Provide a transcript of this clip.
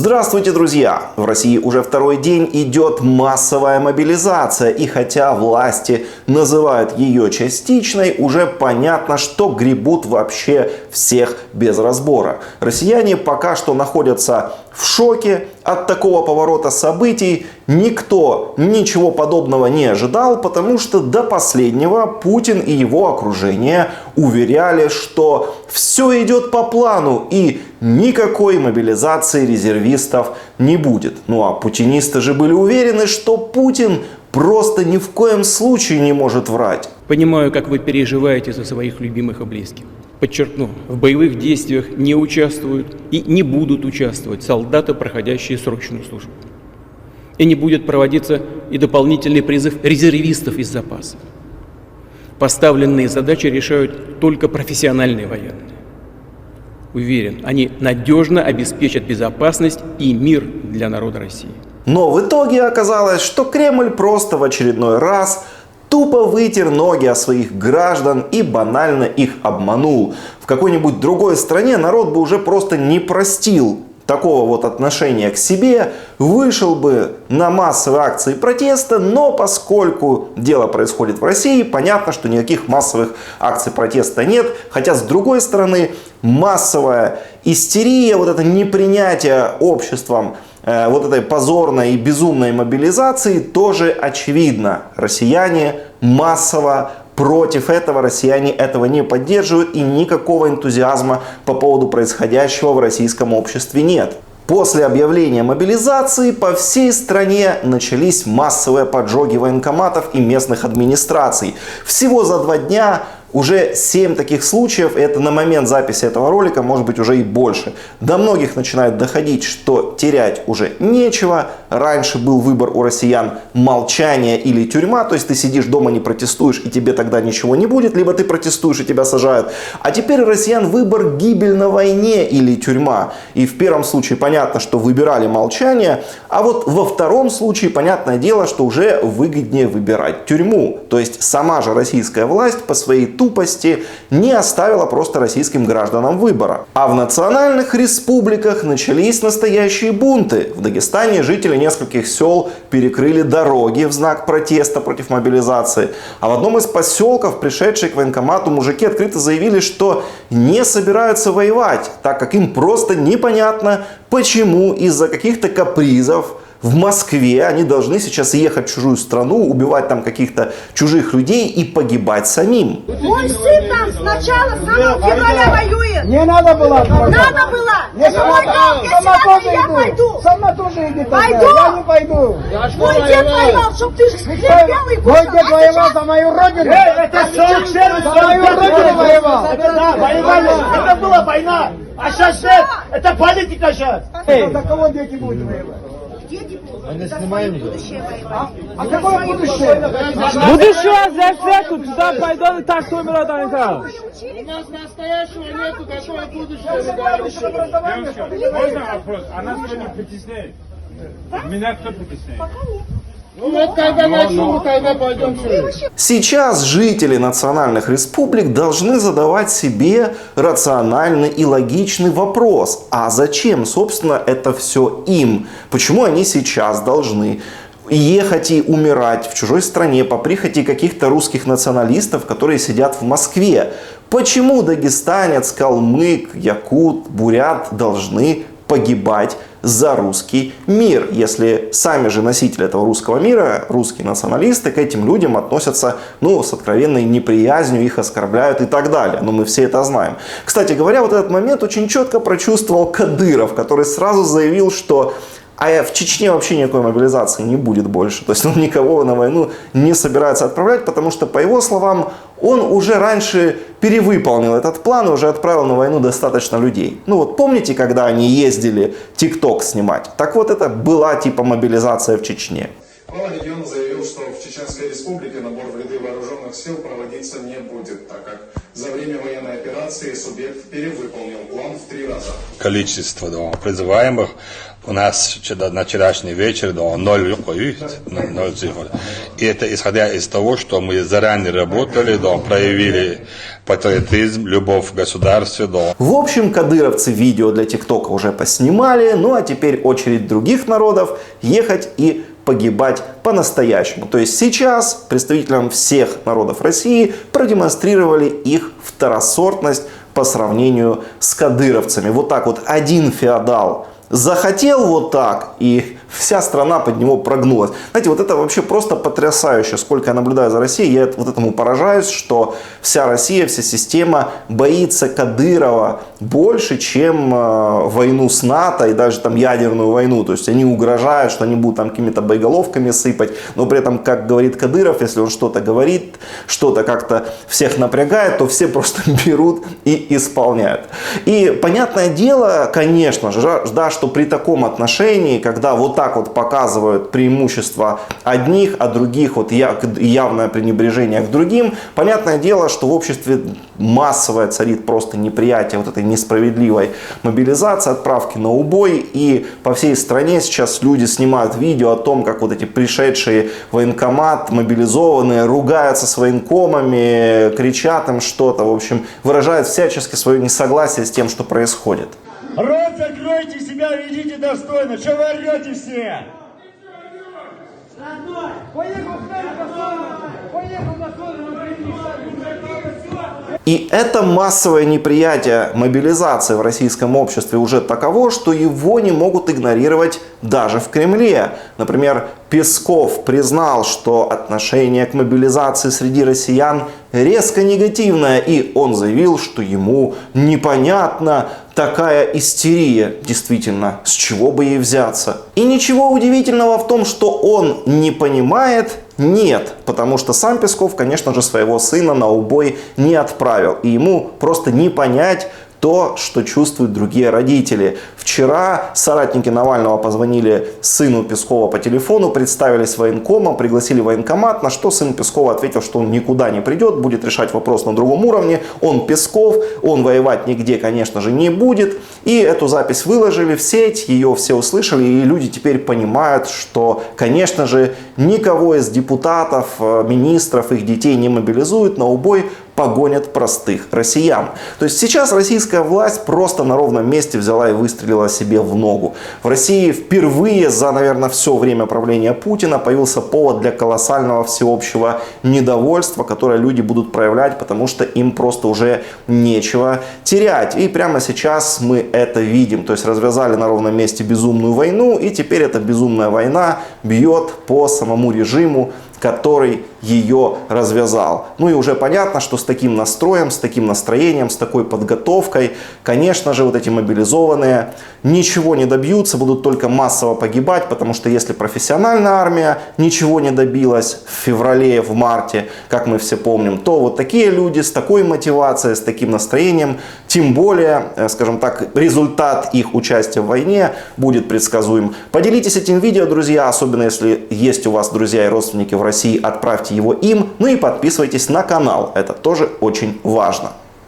Здравствуйте, друзья! В России уже второй день идет массовая мобилизация, и хотя власти называют ее частичной, уже понятно, что гребут вообще всех без разбора. Россияне пока что находятся в шоке от такого поворота событий. Никто ничего подобного не ожидал, потому что до последнего Путин и его окружение уверяли, что все идет по плану и никакой мобилизации резервистов не будет. Ну а путинисты же были уверены, что Путин просто ни в коем случае не может врать. Понимаю, как вы переживаете за своих любимых и близких. Подчеркну, в боевых действиях не участвуют и не будут участвовать солдаты, проходящие срочную службу. И не будет проводиться и дополнительный призыв резервистов из запаса. Поставленные задачи решают только профессиональные военные. Уверен, они надежно обеспечат безопасность и мир для народа России. Но в итоге оказалось, что Кремль просто в очередной раз тупо вытер ноги о своих граждан и банально их обманул. В какой-нибудь другой стране народ бы уже просто не простил такого вот отношения к себе, вышел бы на массовые акции протеста, но поскольку дело происходит в России, понятно, что никаких массовых акций протеста нет. Хотя, с другой стороны, массовая истерия, вот это непринятие обществом вот этой позорной и безумной мобилизации тоже очевидно. Россияне массово против этого, россияне этого не поддерживают, и никакого энтузиазма по поводу происходящего в российском обществе нет. После объявления мобилизации по всей стране начались массовые поджоги военкоматов и местных администраций. Всего за 2 дня уже 7 таких случаев, и это на момент записи этого ролика, может быть, уже и больше. До многих начинает доходить, что терять уже нечего. Раньше был выбор у россиян: молчание или тюрьма, то есть ты сидишь дома, не протестуешь, и тебе тогда ничего не будет, либо ты протестуешь, и тебя сажают. А теперь у россиян выбор: гибель на войне или тюрьма. И в первом случае понятно, что выбирали молчание, а вот во втором случае понятное дело, что уже выгоднее выбирать тюрьму. То есть сама же российская власть по своей тупости не оставила просто российским гражданам выбора. А в национальных республиках начались настоящие бунты. В Дагестане жители нескольких сел перекрыли дороги в знак протеста против мобилизации. А в одном из поселков пришедшие к военкомату мужики открыто заявили, что не собираются воевать, так как им просто непонятно, почему из-за каких-то капризов в Москве они должны сейчас ехать в чужую страну, убивать там каких-то чужих людей и погибать самим. Мой сын там сначала с самого февраля воюет. Не надо было. Надо было. Я пойду. Сама тоже иди. Пойду. Я не пойду. Мой дед воевал, чтоб ты белый был. Мой дед воевал за мою родину. Это 47 за мою родину воевал. Да, воевали. Это была война. А сейчас нет. Это политика сейчас. За кого дети будут воевать? Дети будут за свое будущее воевать. А какое будущее? Будущее за всех, туда пойдут и так умирают. У нас настоящего нету, какое будущее? Можно вопрос? А нас кто не притесняет? Меня кто притесняет? Ну вот когда начнем, тогда пойдем сюда. Сейчас жители национальных республик должны задавать себе рациональный и логичный вопрос: а зачем, собственно, это все им? Почему они сейчас должны ехать и умирать в чужой стране по прихоти каких-то русских националистов, которые сидят в Москве? Почему дагестанец, калмык, якут, бурят должны погибать за русский мир, если сами же носители этого русского мира, русские националисты, к этим людям относятся, с откровенной неприязнью, их оскорбляют и так далее. Но мы все это знаем. Кстати говоря, вот этот момент очень четко прочувствовал Кадыров, который сразу заявил, что в Чечне вообще никакой мобилизации не будет больше. То есть он никого на войну не собирается отправлять, потому что, по его словам, он уже раньше перевыполнил этот план и уже отправил на войну достаточно людей. Помните, когда они ездили ТикТок снимать? Так вот, это была типа мобилизация в Чечне. Глава региона заявил, что в Чеченской республике набор в ряды вооруженных вооруженных сил проводиться не будет, так как за время военной операции субъект перевыполнил план в 3 раза. Количество призываемых у нас на вчерашний вечер 0 цифр. И это исходя из того, что мы заранее работали, проявили патриотизм, любовь к государству. В общем, кадыровцы видео для ТикТока уже поснимали, ну а теперь очередь других народов ехать и погибать по-настоящему. То есть сейчас представителям всех народов России продемонстрировали их второсортность по сравнению с кадыровцами. Вот так вот один феодал захотел вот так, и вся страна под него прогнулась. Знаете, вот это вообще просто потрясающе. Сколько я наблюдаю за Россией, я вот этому поражаюсь, что вся Россия, вся система боится Кадырова больше, чем войну с НАТО и даже там ядерную войну. То есть они угрожают, что они будут там какими-то боеголовками сыпать, но при этом, как говорит Кадыров, если он что-то говорит, что-то как-то всех напрягает, то все просто берут и исполняют. И понятное дело, конечно же, да, что при таком отношении, когда вот так вот показывают преимущества одних, а других вот явное пренебрежение к другим, понятное дело, что в обществе массовое царит просто неприятие вот этой несправедливой мобилизации, отправки на убой, и по всей стране сейчас люди снимают видео о том, как вот эти пришедшие в военкомат, мобилизованные, ругаются с военкомами, кричат им что-то, в общем, выражают всячески свое несогласие с тем, что происходит. Рот закройте, себя ведите достойно. Что вы орете все? И это массовое неприятие мобилизации в российском обществе уже таково, что его не могут игнорировать даже в Кремле. Например, Песков признал, что отношение к мобилизации среди россиян резко негативное, и он заявил, что ему непонятна такая истерия. Действительно, с чего бы ей взяться? И ничего удивительного в том, что он не понимает, нет, потому что сам Песков, конечно же, своего сына на убой не отправил, и ему просто не понять то, что чувствуют другие родители. Вчера соратники Навального позвонили сыну Пескова по телефону, представились военкомом, пригласили в военкомат, на что сын Пескова ответил, что он никуда не придет, будет решать вопрос на другом уровне. Он Песков, он воевать нигде, конечно же, не будет. И эту запись выложили в сеть, ее все услышали, и люди теперь понимают, что, конечно же, никого из депутатов, министров, их детей не мобилизуют, на убой погонят простых россиян. То есть сейчас российская власть просто на ровном месте взяла и выстрелила себе в ногу. В России впервые за, наверное, все время правления Путина появился повод для колоссального всеобщего недовольства, которое люди будут проявлять, потому что им просто уже нечего терять. И прямо сейчас мы это видим. То есть развязали на ровном месте безумную войну, и теперь эта безумная война бьет по самому режиму, который ее развязал. Ну и уже понятно, что с таким настроем, с таким настроением, с такой подготовкой, конечно же, вот эти мобилизованные ничего не добьются, будут только массово погибать, потому что если профессиональная армия ничего не добилась в феврале, в марте, как мы все помним, то вот такие люди с такой мотивацией, с таким настроением, тем более, скажем так, результат их участия в войне будет предсказуем. Поделитесь этим видео, друзья, особенно если есть у вас друзья и родственники в России, отправьте его им, ну и подписывайтесь на канал, это тоже очень важно.